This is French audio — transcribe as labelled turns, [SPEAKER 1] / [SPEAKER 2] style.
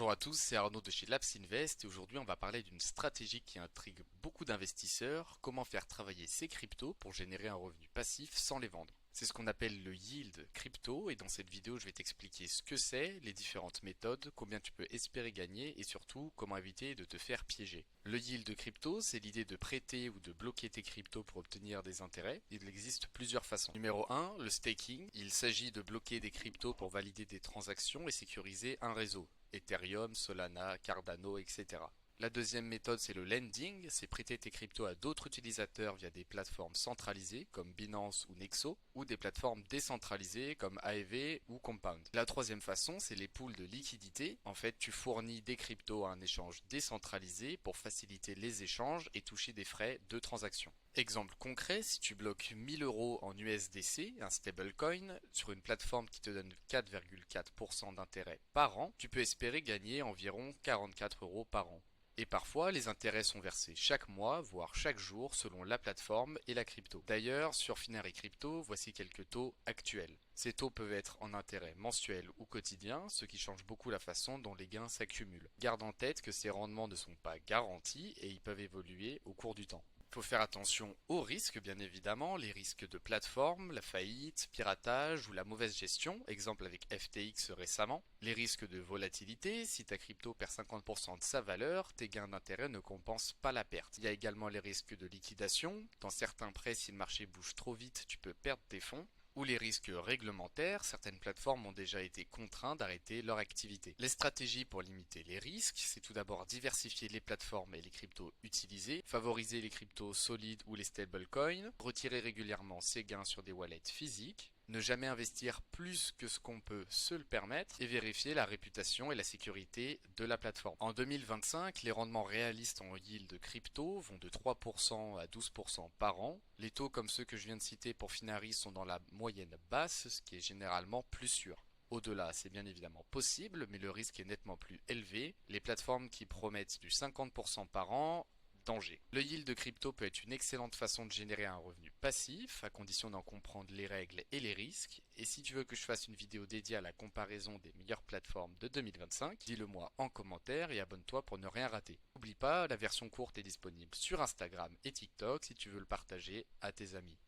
[SPEAKER 1] Bonjour à tous, c'est Arnaud de chez Labs Invest et aujourd'hui on va parler d'une stratégie qui intrigue beaucoup d'investisseurs, comment faire travailler ses cryptos pour générer un revenu passif sans les vendre. C'est ce qu'on appelle le yield crypto et dans cette vidéo je vais t'expliquer ce que c'est, les différentes méthodes, combien tu peux espérer gagner et surtout comment éviter de te faire piéger. Le yield crypto, c'est l'idée de prêter ou de bloquer tes cryptos pour obtenir des intérêts. Il existe plusieurs façons. Numéro 1, le staking. Il s'agit de bloquer des cryptos pour valider des transactions et sécuriser un réseau. Ethereum, Solana, Cardano, etc. La deuxième méthode, c'est le lending, c'est prêter tes cryptos à d'autres utilisateurs via des plateformes centralisées comme Binance ou Nexo, ou des plateformes décentralisées comme Aave ou Compound. La troisième façon, c'est les pools de liquidité. En fait, tu fournis des cryptos à un échange décentralisé pour faciliter les échanges et toucher des frais de transaction. Exemple concret, si tu bloques 1000 euros en USDC, un stablecoin, sur une plateforme qui te donne 4,4% d'intérêt par an, tu peux espérer gagner environ 44 euros par an. Et parfois, les intérêts sont versés chaque mois, voire chaque jour, selon la plateforme et la crypto. D'ailleurs, sur Finery Crypto, voici quelques taux actuels. Ces taux peuvent être en intérêt mensuel ou quotidien, ce qui change beaucoup la façon dont les gains s'accumulent. Garde en tête que ces rendements ne sont pas garantis et ils peuvent évoluer au cours du temps. Il faut faire attention aux risques, bien évidemment, les risques de plateforme, la faillite, piratage ou la mauvaise gestion, exemple avec FTX récemment. Les risques de volatilité, si ta crypto perd 50% de sa valeur, tes gains d'intérêt ne compensent pas la perte. Il y a également les risques de liquidation, dans certains prêts, si le marché bouge trop vite, tu peux perdre tes fonds. Ou les risques réglementaires, certaines plateformes ont déjà été contraintes d'arrêter leur activité. Les stratégies pour limiter les risques, c'est tout d'abord diversifier les plateformes et les cryptos utilisées, favoriser les cryptos solides ou les stablecoins, retirer régulièrement ses gains sur des wallets physiques, ne jamais investir plus que ce qu'on peut se le permettre et vérifier la réputation et la sécurité de la plateforme. En 2025, les rendements réalistes en yield crypto vont de 3% à 12% par an. Les taux comme ceux que je viens de citer pour Finery sont dans la moyenne basse, ce qui est généralement plus sûr. Au-delà, c'est bien évidemment possible, mais le risque est nettement plus élevé. Les plateformes qui promettent du 50% par an, danger. Le yield de crypto peut être une excellente façon de générer un revenu passif, à condition d'en comprendre les règles et les risques. Et si tu veux que je fasse une vidéo dédiée à la comparaison des meilleures plateformes de 2025, dis-le moi en commentaire et abonne-toi pour ne rien rater. N'oublie pas, la version courte est disponible sur Instagram et TikTok si tu veux le partager à tes amis.